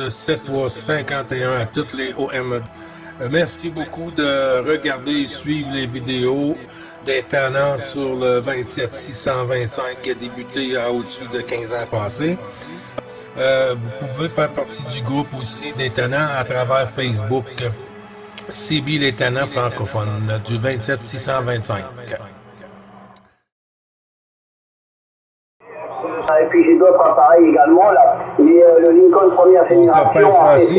7351 à toutes les OME. Merci beaucoup de regarder et suivre les vidéos des tannants sur le 27625 qui a débuté au-dessus de 15 ans passés. Vous pouvez faire partie du groupe aussi des tannants à travers Facebook. CB les tannants francophones du 27625. Et puis j'ai d'autres appareils également là. Mais le Lincoln première génération,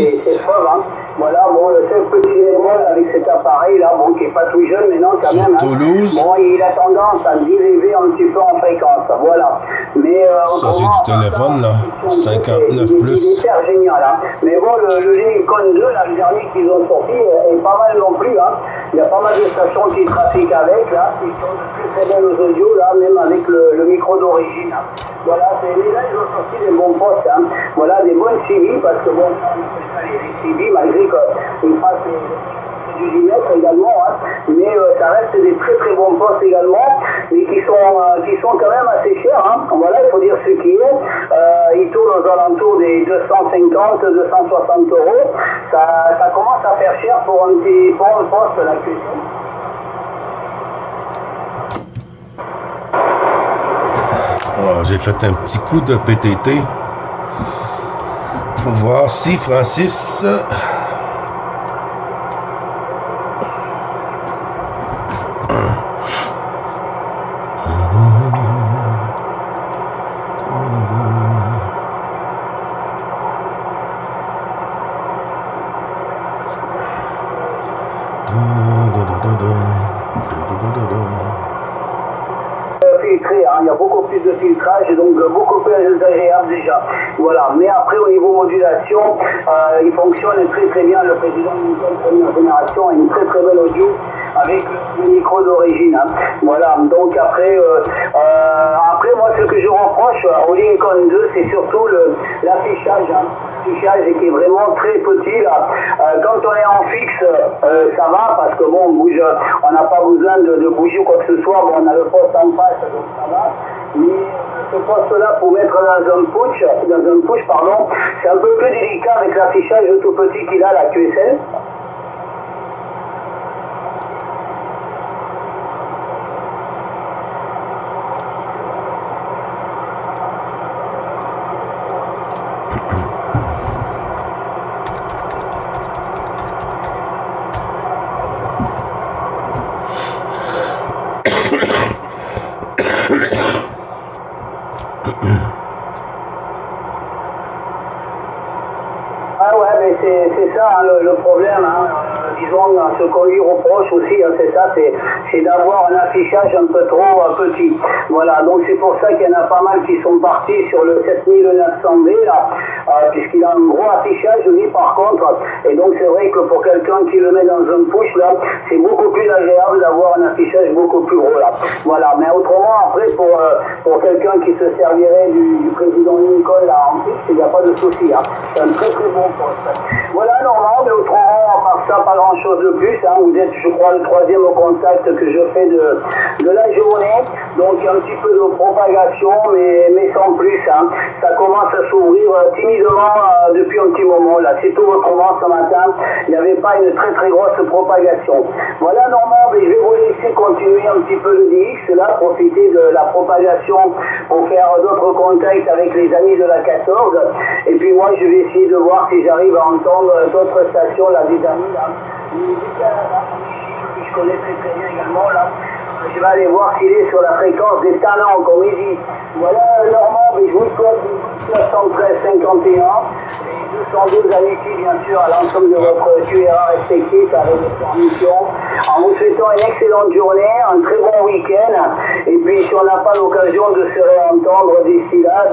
c'est preuve. Hein. Voilà, bon, le seul petit bémol avec cet appareil là, bon, qui n'est pas tout jeune, mais non, quand même. Toulouse. Hein. Bon, il a tendance à dériver un petit peu en fréquence. Voilà. Mais ça, c'est du téléphone là. 59 plus. C'est hyper génial. Hein. Mais bon, le Lincoln 2, là, le dernier qu'ils ont sorti, est pas mal non plus. Hein. Il y a pas mal de stations qui trafiquent avec, là, qui sont de très belles audios, là, même avec le micro d'origine. Hein. Voilà, là, ils ont sorti des bons postes, hein. Voilà, des bonnes CB, parce que bon, les CB, malgré qu'ils fassent du diamètre également, hein, mais ça reste des très très bons postes également, mais qui sont quand même assez chers, hein. Voilà, il faut dire ce qui est. Ils tournent aux alentours des 250, 260 euros. Ça commence à faire cher pour un poste là. Oh, j'ai fait un petit coup de PTT pour voir si Francis filtré, hein. Il y a beaucoup plus de filtrage et donc beaucoup plus agréable déjà. Voilà. Mais après au niveau modulation, il fonctionne très très bien. Le président de Lincoln première génération a une très très belle audio avec le micro d'origine. Hein. Voilà. Donc après moi ce que je reproche au Lincoln 2, c'est surtout l'affichage. Hein. L'affichage qui est vraiment très petit là. Quand on est en fixe, ça va parce que bon, on n'a pas besoin de bouger ou quoi que ce soit. Bon, on a le poste en face, donc ça va. Mais ce poste-là, pour mettre dans un push, pardon, c'est un peu plus délicat avec l'affichage tout petit qu'il a, la QSL. Ah ouais, mais c'est ça hein, le problème, hein. Disons, ce qu'on lui reproche aussi, hein, c'est ça, c'est d'avoir un affichage un peu trop petit. Voilà, donc c'est pour ça qu'il y en a pas mal qui sont partis sur le 7900V, là, puisqu'il a un gros affichage, lui, par contre, et donc c'est vrai que pour quelqu'un qui le met dans un push, là, c'est beaucoup plus agréable d'avoir un affichage beaucoup plus gros, là. Voilà, mais autrement, après, pour quelqu'un qui se servirait du président Lincoln, là, en fixe, il n'y a pas de souci, hein. C'est un très très bon poste. Voilà, Normand, mais autrement, à part ça, pas grand chose de plus, hein. Vous êtes, je crois, le troisième contact que je fais de la journée, donc un petit peu de propagation, mais sans plus, hein. Ça commence à s'ouvrir timidement depuis un petit moment, là. C'est tout autrement ce matin, il n'y avait pas une très très grosse propagation. Voilà, Normand, mais je vais vous laisser continuer un petit peu le DX, là, profiter de la propagation pour faire d'autres contacts avec les amis de la 14, et puis moi je vais essayer de voir si j'arrive à entendre d'autres stations, là, des amis, là. Je connais très très bien également, là. Je vais aller voir s'il est sur la fréquence des talents, comme il dit. Voilà, Normand, mais je vous souhaite 73-51 et 212 amitiés, bien sûr, à l'ensemble de votre QRA respectif avec votre mission. En vous souhaitant une excellente journée, un très bon week-end. Et puis, si on n'a pas l'occasion de se réentendre d'ici là,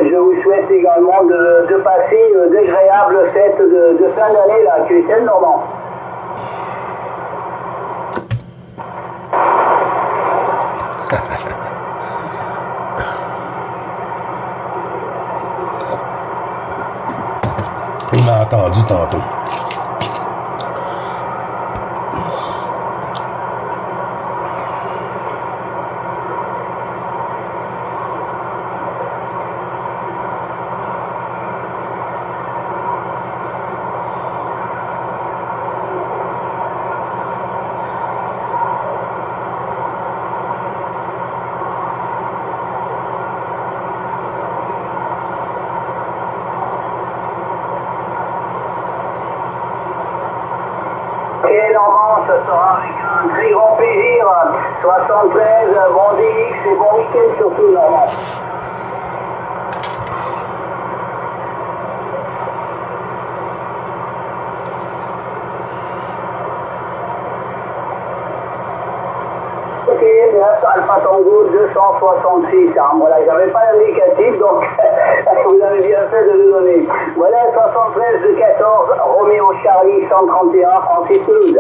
je vous souhaite également de passer d'agréables fêtes de fin d'année, là, QSL Normand. Il m'a entendu tantôt. Normand, ce sera avec un très grand plaisir. 73, bon DX et bon week-end surtout, Normand. Ok, bien, Alpha Tango 266, hein. Voilà, j'avais pas l'indicatif, donc vous avez bien fait de le donner. Voilà, 73 de 14, Roméo Charlie 131, Francis Toulouse.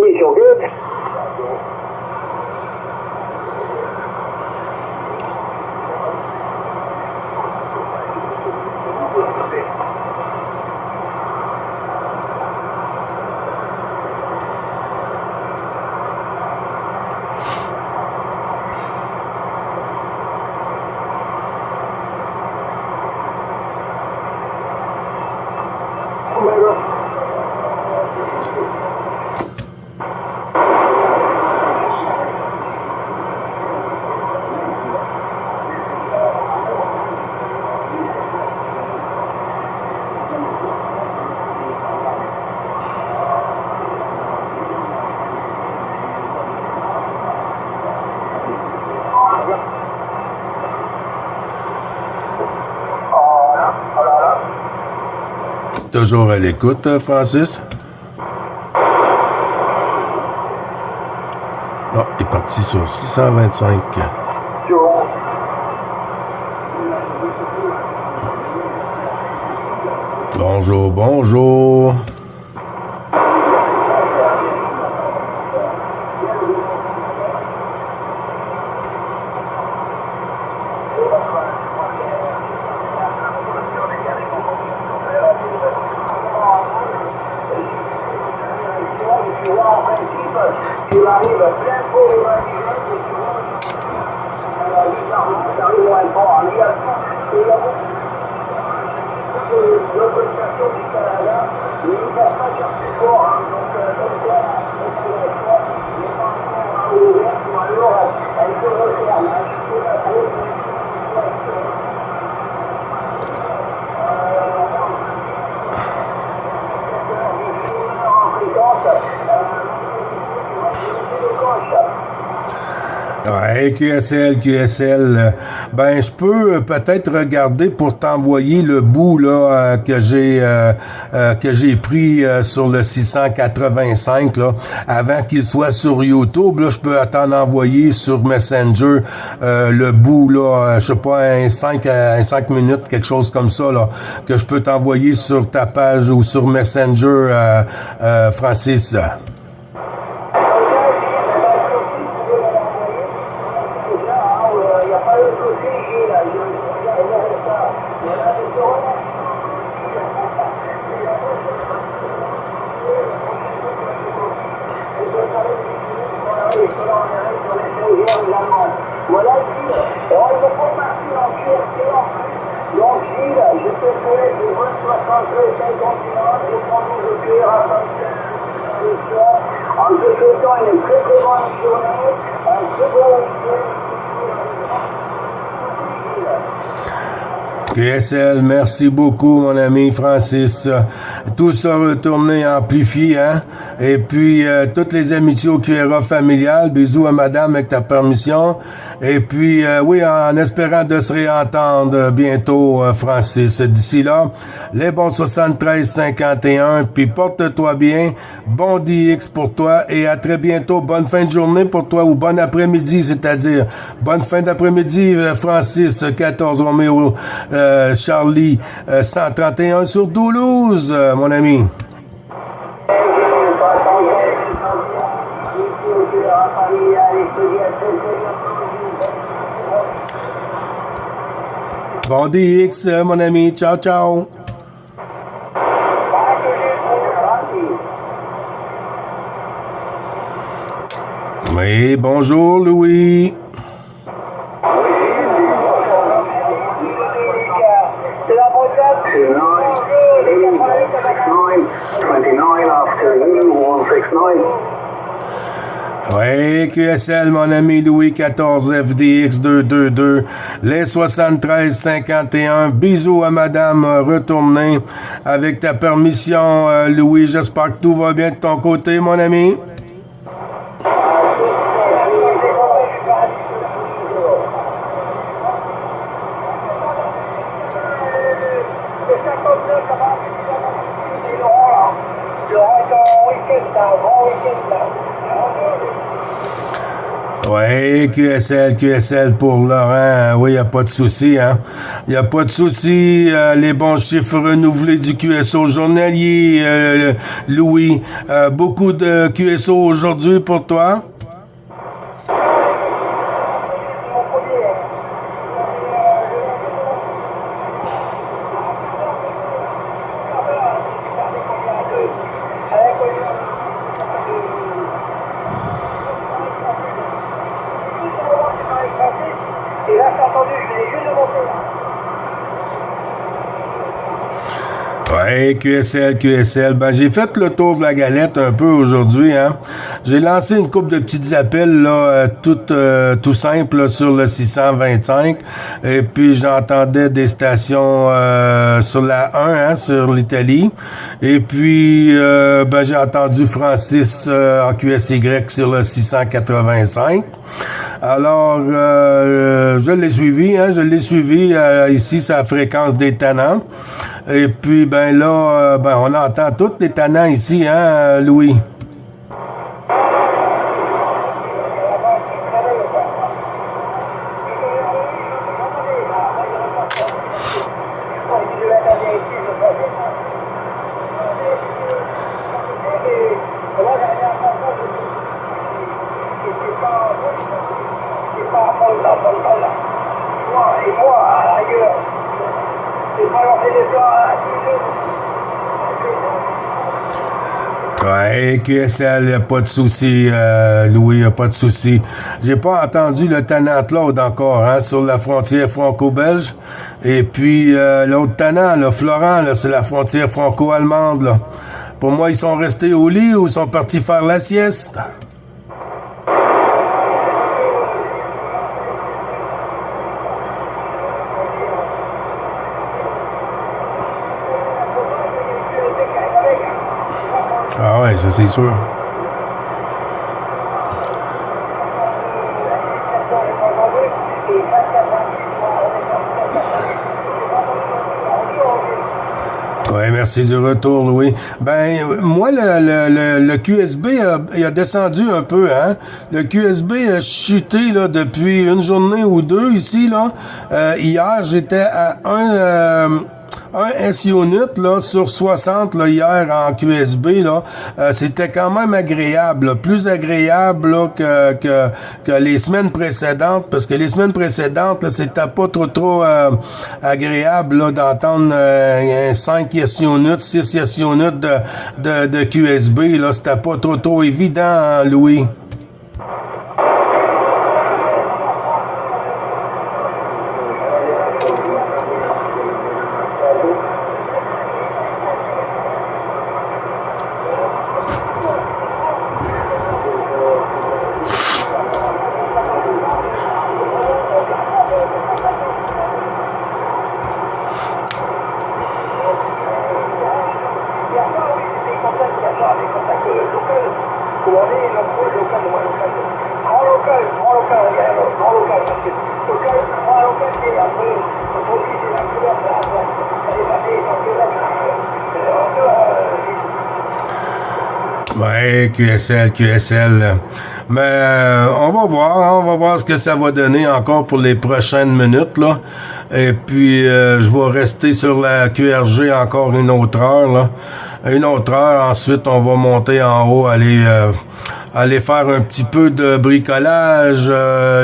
Mission good. Toujours à l'écoute, Francis? Non, il est parti sur 625. Bonjour, bonjour. Il arrive plein pot, il arrive loin fort. Il y a l'autorisation du Canada, mais il ne passe pas sur plus fort. Donc, les pensions ouvertes, ou alors elles se referment. Ouais, QSL. Ben, je peux peut-être regarder pour t'envoyer le bout là que j'ai pris sur le 685 là, avant qu'il soit sur YouTube. Là, je peux t'en envoyer sur Messenger le bout là, je sais pas, un 5 minutes, quelque chose comme ça là, que je peux t'envoyer sur ta page ou sur Messenger, Francis. Voilà, Gilles, alors il ne faut pas partir en QRT en plus. Donc Gilles, je te souhaite de bonnes 73 continents et prends nos cœurs à en te souhaitant une très très bonne journée, un très bon week-end. QSL, merci beaucoup, mon ami Francis. Tout ça retourné, amplifié, hein? Et puis, toutes les amitiés au QRA familial. Bisous à madame avec ta permission. Et puis, oui, en espérant de se réentendre bientôt, Francis. D'ici là, les bons 73-51, puis porte-toi bien. Bon DX pour toi et à très bientôt. Bonne fin de journée pour toi ou bon après-midi, c'est-à-dire bonne fin d'après-midi, Francis, 14 Roméo. Charlie 131 sur Toulouse, mon ami. Bon DX, mon ami. Ciao, ciao. Oui, bonjour, Louis. 29 afternoon 169. Oui, QSL, mon ami Louis 14 FDX 222, les 73-51. Bisous à madame retournée. Avec ta permission, Louis, j'espère que tout va bien de ton côté, mon ami. Oui, QSL pour Laurent. Oui, il n'y a pas de souci, hein. Il n'y a pas de souci. Les bons chiffres renouvelés du QSO journalier, Louis. Beaucoup de QSO aujourd'hui pour toi. Oui, QSL. Ben, j'ai fait le tour de la galette un peu aujourd'hui, hein. J'ai lancé une couple de petits appels, là, tout simple, là, sur le 625. Et puis, j'entendais des stations, sur la 1, hein, sur l'Italie. Et puis, ben, j'ai entendu Francis, en QSY sur le 685. Alors, je l'ai suivi, ici, c'est la fréquence des tannants. Et puis, ben là, ben, on entend tous les tannants ici, hein, Louis? Ouais, QSL, y a pas de souci, Louis, y a pas de souci. J'ai pas entendu le tannant Claude encore, hein, sur la frontière franco-belge. Et puis, l'autre tannant, là, Florent, là, c'est la frontière franco-allemande, là. Pour moi, ils sont restés au lit ou ils sont partis faire la sieste? Ah ouais, ça c'est sûr. Oui, merci du retour, Louis. Ben, moi, le QSB il a descendu un peu, hein. Le QSB a chuté, là, depuis une journée ou deux ici, là. Hier, j'étais à un SU-Unit, là, sur 60, là, hier, en QSB, là, c'était quand même agréable, là, plus agréable, là, que les semaines précédentes, parce que les semaines précédentes, là, c'était pas trop agréable, là, d'entendre 5 SU-Unit, 6 SU-Unit de QSB, là, c'était pas trop évident, hein, Louis. Ouais, QSL, QSL. Mais on va voir ce que ça va donner encore pour les prochaines minutes, là. Et puis, je vais rester sur la QRG encore une autre heure, là. Une autre heure, ensuite, on va monter en haut, aller faire un petit peu de bricolage,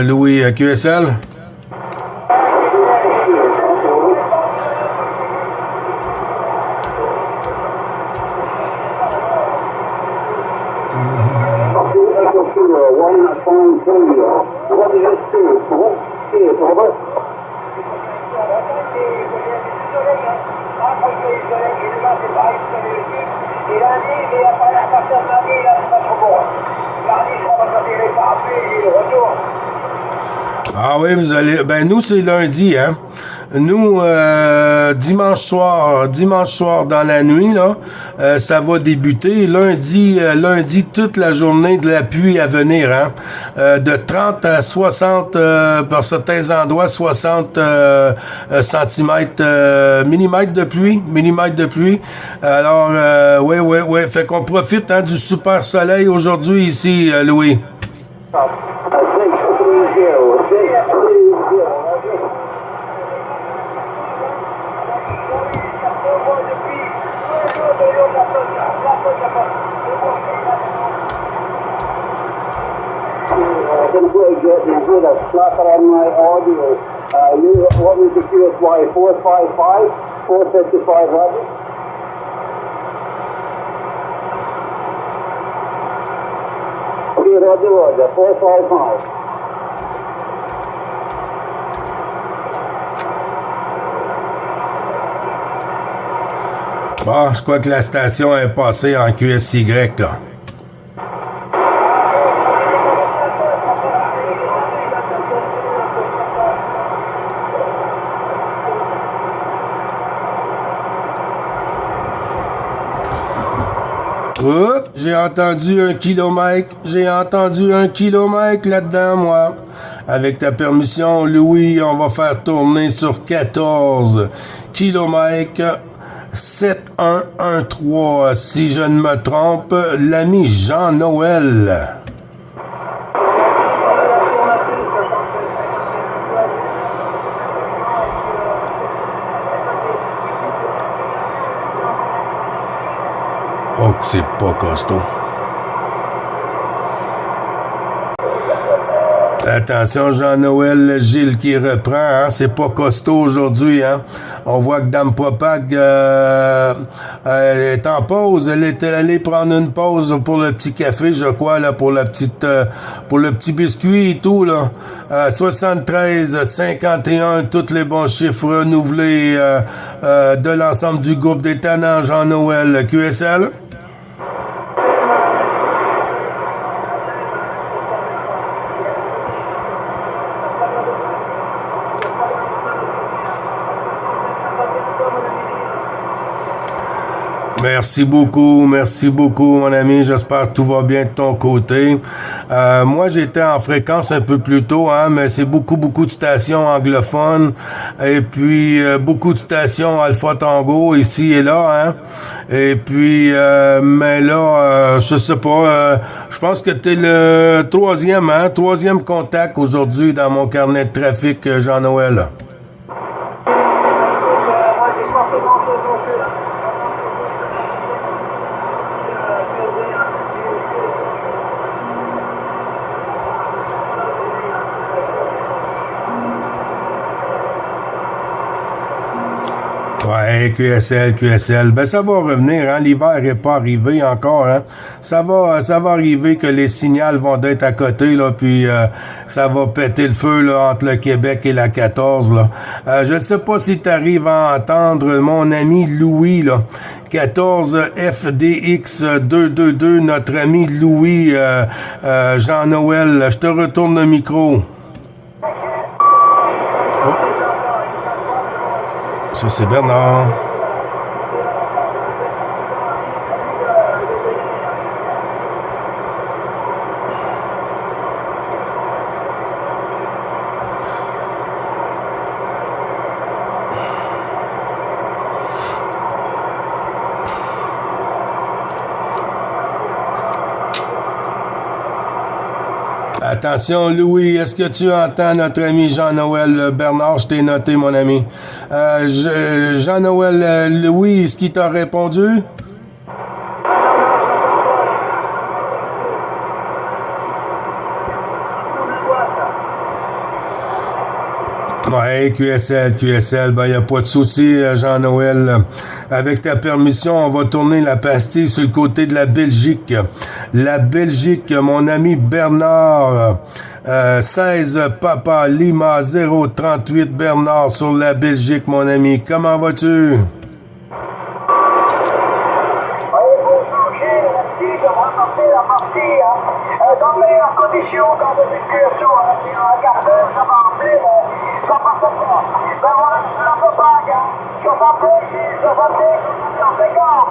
Louis, QSL. Ah oui, vous allez. Ben nous, c'est lundi, hein. Nous, dimanche soir dans la nuit, là, ça va débuter. Lundi, toute la journée de la pluie à venir, hein. De 30 à 60, par certains endroits, 60 centimètres, millimètres de pluie. Alors, oui. Fait qu'on profite, hein, du super soleil aujourd'hui ici, Louis. That's not on my audio. You want me to QSY 455, 455, Roger? Okay, Roger, 455. Bon, je crois que la station est passée en QSY, là. Oups, j'ai entendu un kilomètre là-dedans, moi. Avec ta permission, Louis, on va faire tourner sur 14 kilomètres 7113, si je ne me trompe, l'ami Jean-Noël. Oh, que c'est pas costaud. Attention, Jean-Noël Gilles qui reprend, hein? C'est pas costaud aujourd'hui, hein? On voit que Dame Propag est en pause. Elle était allée prendre une pause pour le petit café, je crois, là, pour le petit biscuit et tout, là. 73, 51, tous les bons chiffres renouvelés de l'ensemble du groupe des tannants, Jean-Noël QSL. Merci beaucoup, mon ami. J'espère que tout va bien de ton côté. Moi, j'étais en fréquence un peu plus tôt, hein, mais c'est beaucoup de stations anglophones et puis beaucoup de stations Alpha Tango ici et là, hein. Et puis, mais là, je sais pas. Je pense que t'es le troisième contact aujourd'hui dans mon carnet de trafic, Jean-Noël. Ouais, QSL. Ben, ça va revenir, hein. L'hiver est pas arrivé encore, hein. Ça va arriver que les signals vont être à côté, là, puis ça va péter le feu, là, entre le Québec et la 14, là. Je ne sais pas si tu arrives à entendre mon ami Louis, là. 14 FDX 222, notre ami Louis, Jean-Noël. Je te retourne le micro. Ça, c'est Bernard. Attention, Louis, est-ce que tu entends notre ami Jean-Noël Bernard? Je t'ai noté, mon ami. Jean-Noël, Louis, est-ce qu'il t'a répondu? Ouais, QSL, ben, y a pas de souci, Jean-Noël. Avec ta permission, on va tourner la pastille sur le côté de la Belgique. La Belgique, mon ami Bernard, 16 Papa Lima 038 Bernard sur la Belgique, mon ami. Comment vas-tu? Dans les meilleures conditions, dans des situations, un quart d'heure, ça va rentrer, ça passe pas. Ben voilà, c'est la propage, 60, 150,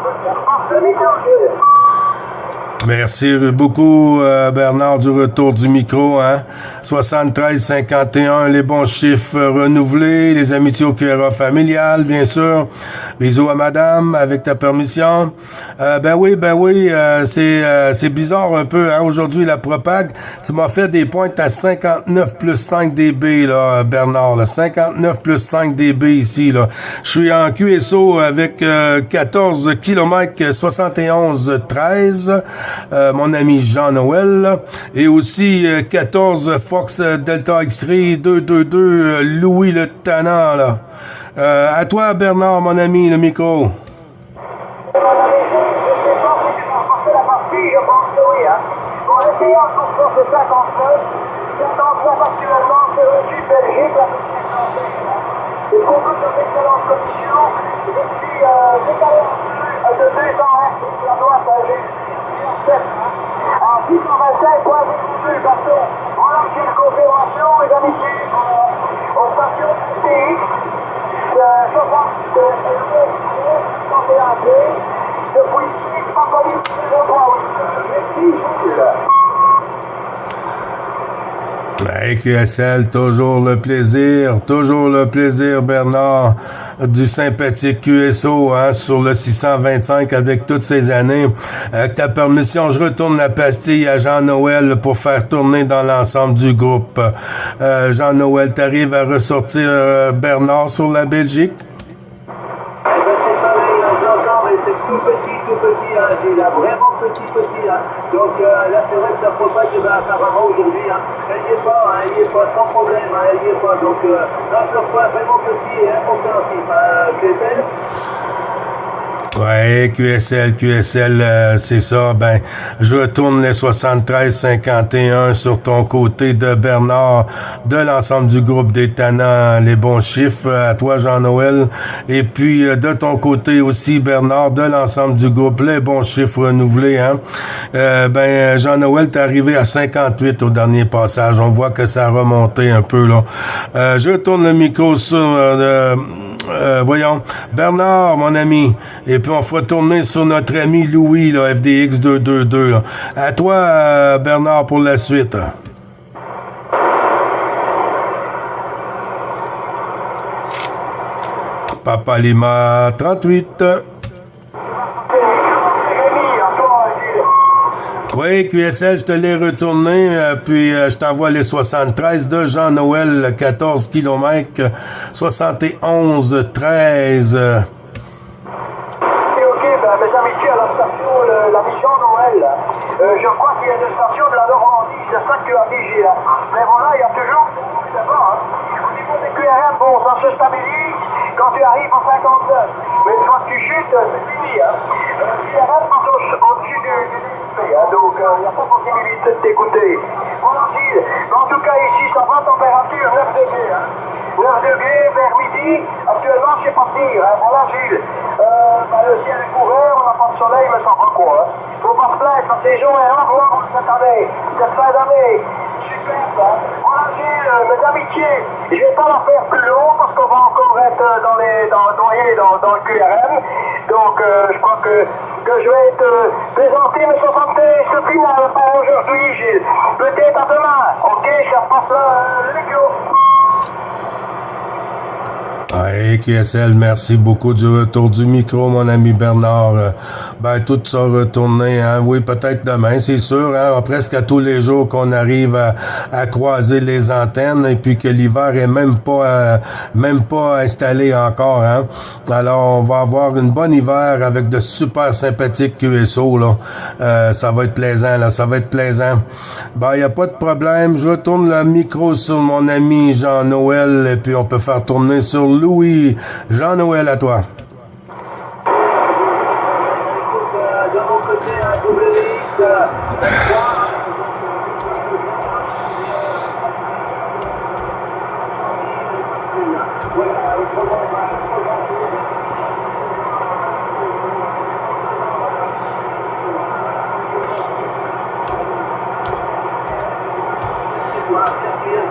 Merci beaucoup, Bernard, du retour du micro. 73-51, les bons chiffres renouvelés, les amitiés au QRA familial, bien sûr. Bisous à madame, avec ta permission. Ben oui, c'est bizarre un peu. Aujourd'hui, la propague, tu m'as fait des pointes à 59 plus 5 dB, là, Bernard. Là, 59 plus 5 dB ici. Là. Je suis en QSO avec 14 km 71-13. Mon ami Jean-Noël, et aussi 14 Fox Delta X-Ray 222 Louis le Tannant, là. À toi, Bernard, mon ami, le micro. En 625 points de bateau, voilà que j'ai une coopération et d'amitié aux stations TX 61 depuis 6 compagnies de Hey, QSL, toujours le plaisir, Bernard, du sympathique QSO, sur le 625 avec toutes ces années. Avec ta permission, je retourne la pastille à Jean-Noël pour faire tourner dans l'ensemble du groupe. Jean-Noël, t'arrives à ressortir Bernard sur la Belgique? Tout petit, c'est là, vraiment petit. Donc là, c'est vrai que la propage, ça va aujourd'hui. Elle y est pas, sans problème, elle y est pas. Donc là, sur quoi vraiment petit et incompréhensif. QSL? Ouais, QSL, c'est ça. Ben, je retourne les 73-51 sur ton côté de Bernard, de l'ensemble du groupe des Tannants, les bons chiffres. À toi, Jean-Noël. Et puis, de ton côté aussi, Bernard, de l'ensemble du groupe, les bons chiffres renouvelés, ben, Jean-Noël, t'es arrivé à 58 au dernier passage. On voit que ça a remonté un peu, là. Je retourne le micro sur, voyons, Bernard, mon ami, et puis on fera tourner sur notre ami Louis, là, FDX 222. Là. À toi, Bernard, pour la suite. Papa Lima 38. Oui, QSL, je te l'ai retourné, puis je t'envoie les 73 de Jean-Noël, 14 km, 71, 13. Ok, ben, mes amitiés à la station, l'ami Jean-Noël, je crois qu'il y a une station de la Normandie, c'est ça que tu as dit, Gilles. Mais voilà, il y a toujours d'abord, au niveau des QRM, bon, ça se stabilise quand tu arrives en 59. Mais une fois que tu chutes, c'est fini. QRM passe au-dessus du donc il n'y a pas possibilité de t'écouter. Voilà, Gilles. En tout cas, ici, ça va, température 9 degrés. 9 degrés vers midi. Actuellement, c'est parti. Voilà, Gilles. Le ciel est couvert, on n'a pas de soleil, mais ça va quoi. Faut pas se plaindre, la saison est en voie cette année. Cette fin d'année. Super. Voilà, Gilles, mes amitiés. Je vais pas la faire plus long parce qu'on va encore être dans le QRM. Donc, je crois que je vais te présenter mes 76 finales pour aujourd'hui, Gilles. Peut-être à demain. Ok, je repasse le micro. Ouais, QSL, merci beaucoup du retour du micro, mon ami Bernard. Tout ça retourné, hein? Oui, peut-être demain, c'est sûr, hein? Presque à tous les jours qu'on arrive à croiser les antennes et puis que l'hiver est même pas installé encore, hein? Alors, on va avoir une bonne hiver avec de super sympathiques QSO, là. Ça va être plaisant, là, ça va être plaisant. Y a pas de problème, je retourne le micro sur mon ami Jean-Noël et puis on peut faire tourner sur Louis. Jean-Noël, à toi. De mon côté, un WX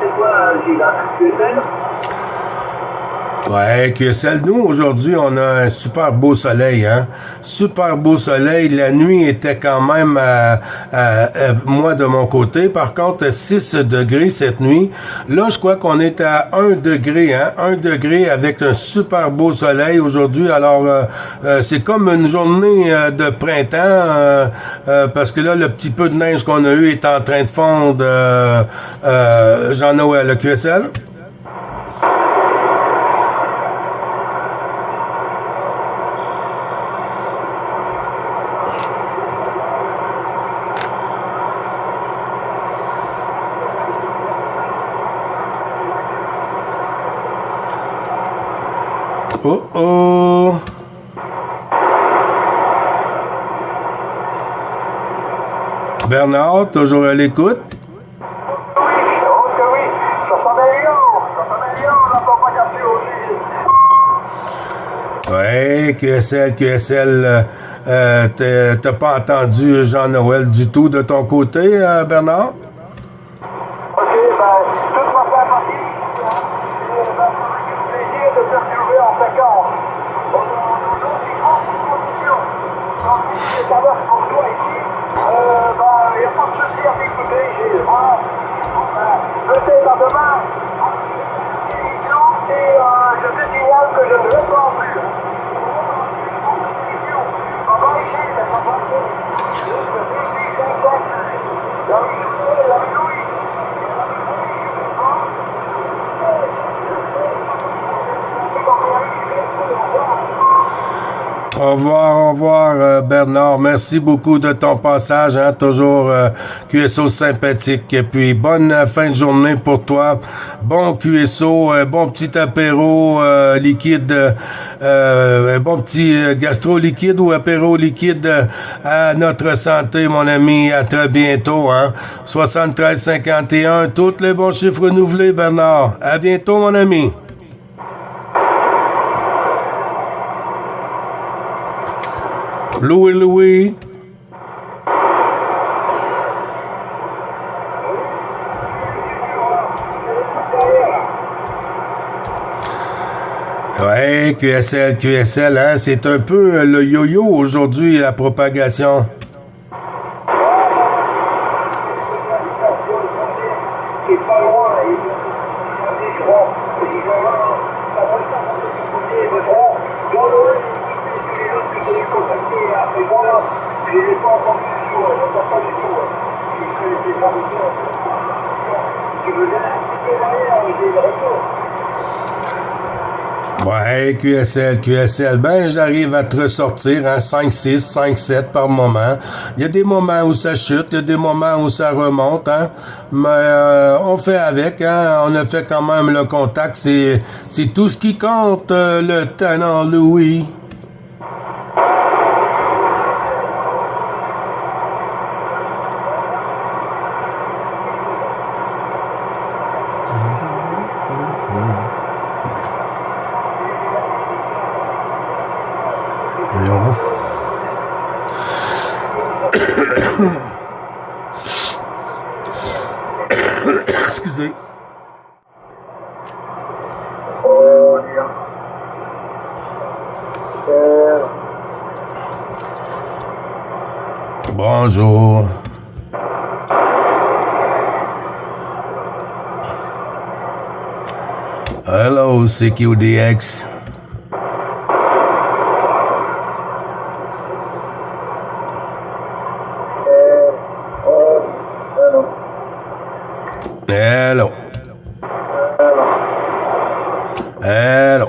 c'est quoi, Gilles? Ouais, QSL, nous, aujourd'hui, on a un super beau soleil, hein. Super beau soleil. La nuit était quand même, moi, de mon côté. Par contre, 6 degrés cette nuit. Là, je crois qu'on est à 1 degré, hein. 1 degré avec un super beau soleil aujourd'hui. Alors, c'est comme une journée de printemps, parce que là, le petit peu de neige qu'on a eu est en train de fondre. Jean-Noël, le QSL? Oh oh! Bernard, toujours à l'écoute? Oui, ça s'améliore la propagation aussi. Ouais, QSL, t'as pas entendu Jean-Noël du tout de ton côté, Bernard? Ok, toute ma sympathie, plaisir de te retrouver en séquence. C'est alors pour toi ici, il n'y a pas de souci à t'écouter, Gilles. Peut-être à demain, et je te signale que je ne réponds plus. Bye-bye, Gilles, bye-bye. Au revoir, Bernard. Merci beaucoup de ton passage, hein, toujours QSO sympathique. Et puis, bonne fin de journée pour toi. Bon QSO, bon petit apéro liquide, bon petit gastro liquide ou apéro liquide à notre santé, mon ami. À très bientôt, hein. 73-51, tous les bons chiffres renouvelés, Bernard. À bientôt, mon ami. Louis. Ouais, QSL, hein, c'est un peu le yo-yo aujourd'hui, la propagation. Ouais, QSL, j'arrive à te ressortir, hein, 5-6, 5-7 par moment. Il y a des moments où ça chute, il y a des moments où ça remonte, hein, mais on fait avec, hein, on a fait quand même le contact, c'est tout ce qui compte, le tenant Louis. Excusez. Bonjour. Hello, CQDX. Hello. Hello.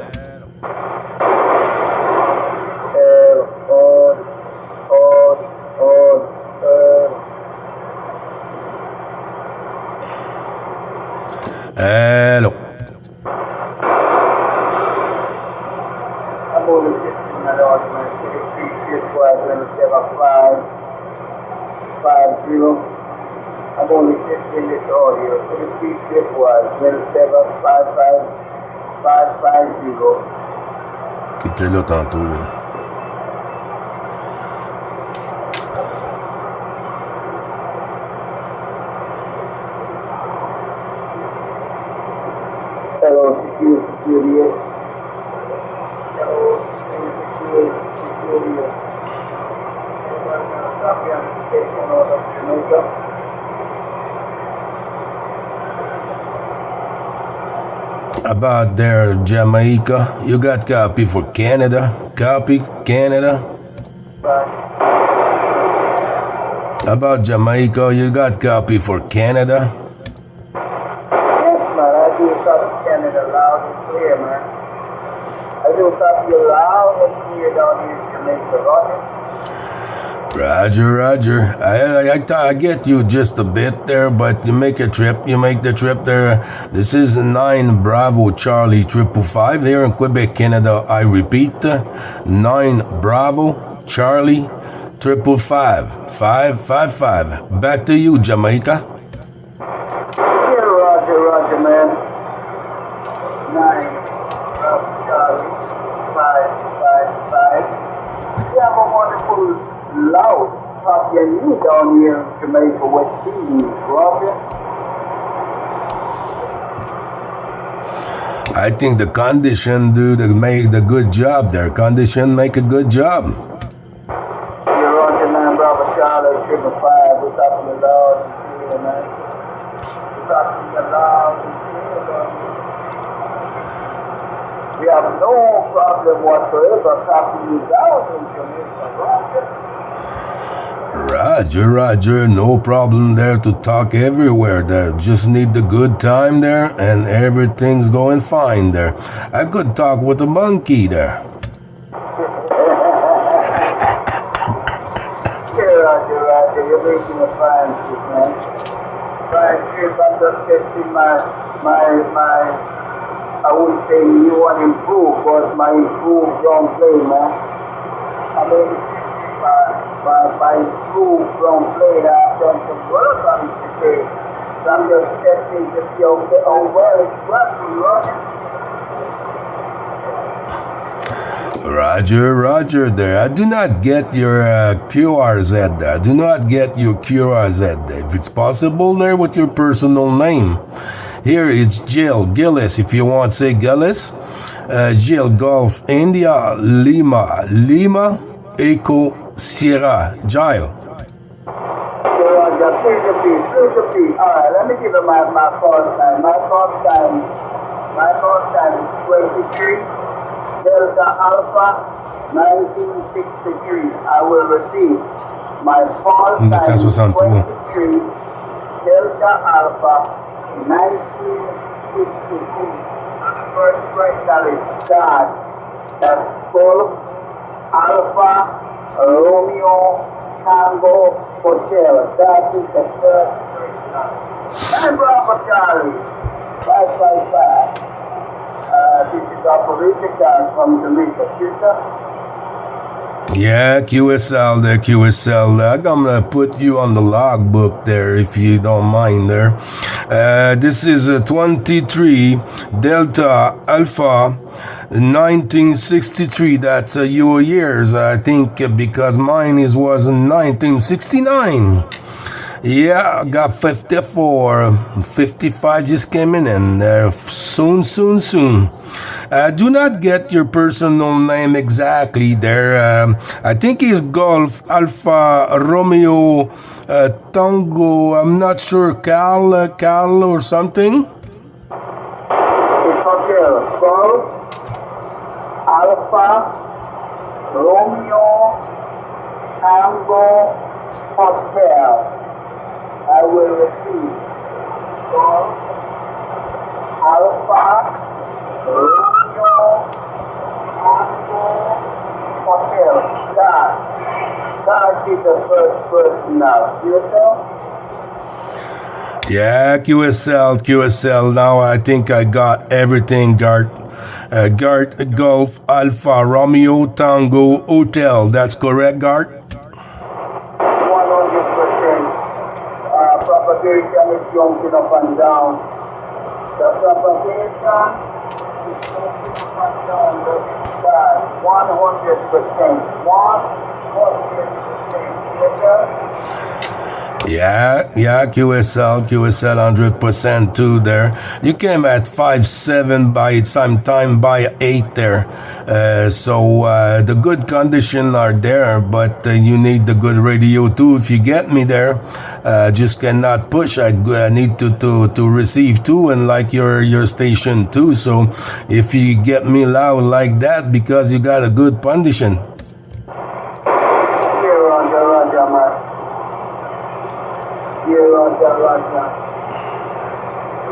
Hello. I'm only 15 at all, man. 33 I'm only 15 this audio. 33 550. Il était là tantôt, là. Hello, security. Hello, security. Copy on the station out of Jamaica. About there, Jamaica, you got copy for Canada? Copy, Canada? About Jamaica, you got copy for Canada? Yes, man, I do copy Canada loud and clear, man. I do copy you loud and clear down here in Jamaica, Roger. Roger. I get you just a bit there, but you make the trip there. This is 9 Bravo Charlie 555 here in Quebec, Canada. I repeat, 9 Bravo Charlie 555. Back to you, Jamaica. Yeah, Roger, man. 9 Bravo Charlie 555. We have a wonderful loud copy of you down here in Jamaica, West Indies, Roger. I think the condition make the good job there. Condition make a good job. Yeah, Roger, man, Bravo Charlie 555. We're talking you loud and clear, man. We're talking you loud and clear, man. We have no problem whatsoever copying you down in Jamaica, Roger. Roger, no problem there to talk everywhere there. Just need the good time there and everything's going fine there. I could talk with a monkey there. Yeah, Roger, you're making a fine trip, man. Fine trip, I'm just testing my, I wouldn't say you want to improve, but my improved drum play, man. I mean, my improved drum play, I've done some work on it today. So I'm just testing to see how well it's working, Roger there. I do not get your QRZ there. I do not get your QRZ there. If it's possible there with your personal name. Here it's Jill Gillis, if you want to say Gillis. Jill Golf India Lima Echo Sierra Jill. Please repeat. Alright, let me give you my call time. My call time is 23 Delta Alpha 1963. I will repeat. My call time is 23 Delta Alpha 1963. First rectal is God. That's Golf Alpha Romeo Tango Hotel. That is the first rectal. And Bravo Charlie 555. This is Operator Charles from Jamaica. Sister? Yeah, QSL there, QSL. I'm gonna put you on the logbook there if you don't mind there. This is 23 Delta Alpha 1963. That's your years, I think, because mine was in 1969. Yeah, I got 54. 55 just came in and soon. Do not get your personal name exactly there. I think it's Golf Alpha Romeo Tango. I'm not sure, Cal or something. It's Hotel, Golf, Alpha, Romeo, Tango, Hotel. I will receive Golf, Alpha, Romeo, Tango, Hotel. That is the first person now. Yourself? Yeah, QSL. Now I think I got everything, Gart. Gart, Golf, Alpha, Romeo, Tango, Hotel. That's correct, Gart? 100%. Propagation is jumping up and down. The propagation is jumping up and down. The sky, 100%. 100%. Yeah, QSL 100% too there. You came at 5.7 by sometime by 8 there. So the good condition are there, but you need the good radio too. If you get me there, just cannot push. I need to receive too, and like your station too. So if you get me loud like that, because you got a good condition. Roger.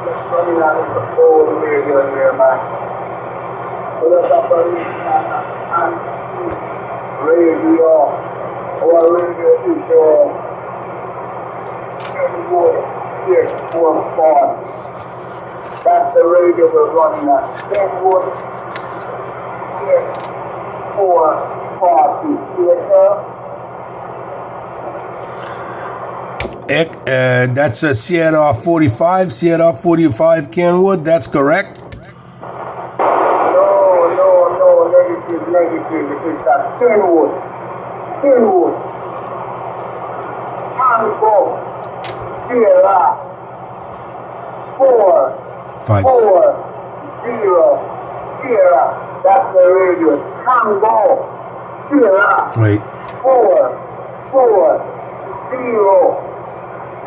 Just running out of the whole radio here, man. Let's operation and radio. Our radio is Kenwood 440. That's the radio we're running at. Kenwood 440. That's a Sierra 45 Kenwood, that's correct? No, negative. It is that Kenwood. Tango, Sierra, 440, Sierra, that's the radio. Tango, Sierra, Wait. 440.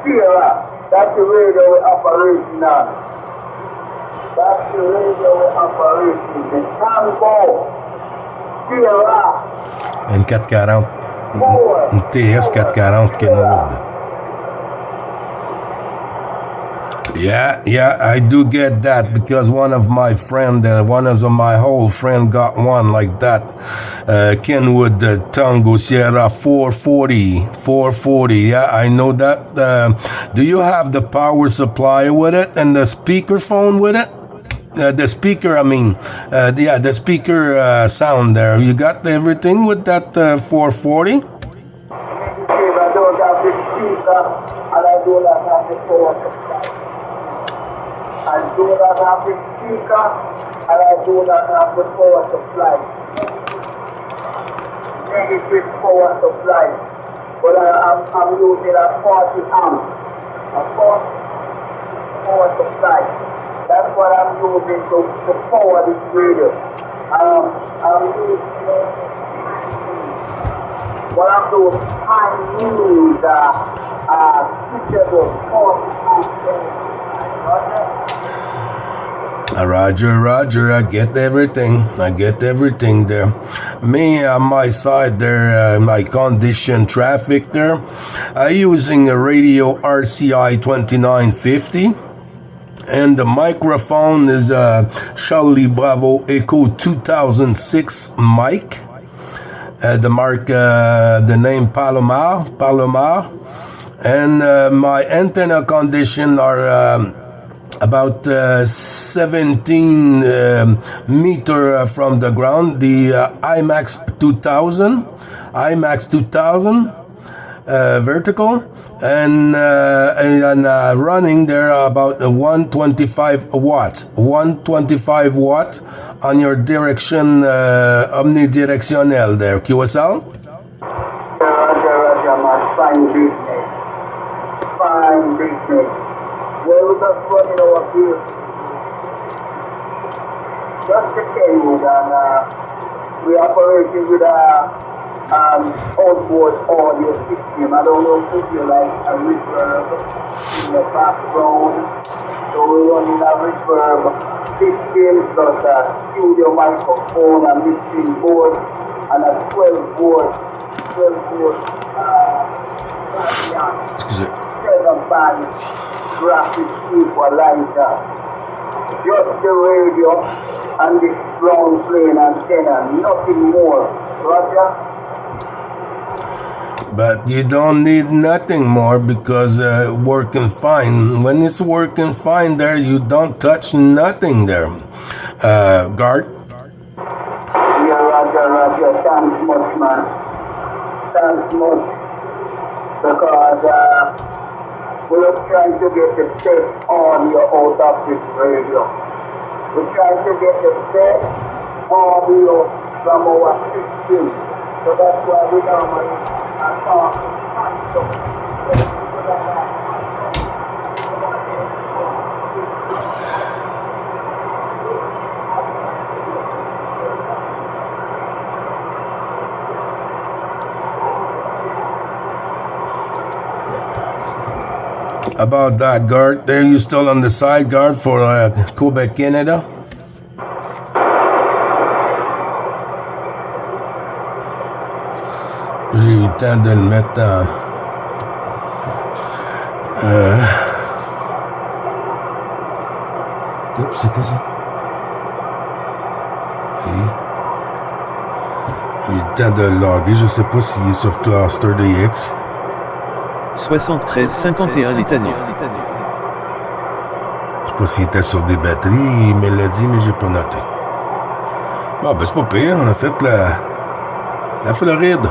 Sierra, that's the radio we're operating on. That's the radio we're operating. The Tango, Sierra. And 440. TS 440 Kenwood. Yeah, I do get that because one of my whole friend got one like that. Kenwood Tango Sierra 440. Yeah, I know that. Do you have the power supply with it and the speaker phone with it? The speaker, the speaker sound there. You got everything with that 440? I don't have the speaker and I do not have the power supply. I do not have the speaker and I do not have the power supply. Negative power supply. But I'm using a 40 amp. A 40 power supply. That's what I'm using to power this radio. I'm using what I'm doing, Chinese switchable 40 Roger. I get everything there. Me on my side there, my condition traffic there. I'm using a radio RCI 2950. And the microphone is a Charlie Bravo Echo 2006 mic. The name Palomar. And my antenna condition are about 17 meter from the ground. The IMAX 2000 vertical, and running there about 125 watts. 125 watt on your direction, omnidirectionnel there. QSL? Roger, my fine business. Well, we're just running our field. Just to tell you that we operating with outboard audio system. I don't know if you like a reverb in the background. So we're running a reverb system plus a studio microphone, a mixing board, and a 12 volt Excusez. 7-band graphic equalizer. Just the radio and the ground plane antenna, nothing more. Roger? But you don't need nothing more because working fine. When it's working fine there, you don't touch nothing there. Gart? Yeah, Roger. Thanks much, man. Thanks much. Because we're trying to get the best audio out of this radio. We're trying to get the best audio from our system. So that's why we normally talk. About that, Gart, are you still on the side, Gart, for Quebec, Canada? J'ai eu le temps de le mettre en... Oups, c'est quoi ça? J'ai eu le temps de le loguer, je sais pas s'il est sur Cluster DX. 73-51 Letania. Je sais pas s'il était sur des batteries, il me l'a dit, mais j'ai pas noté. Bon, ben c'est pas pire, on a fait la Floride.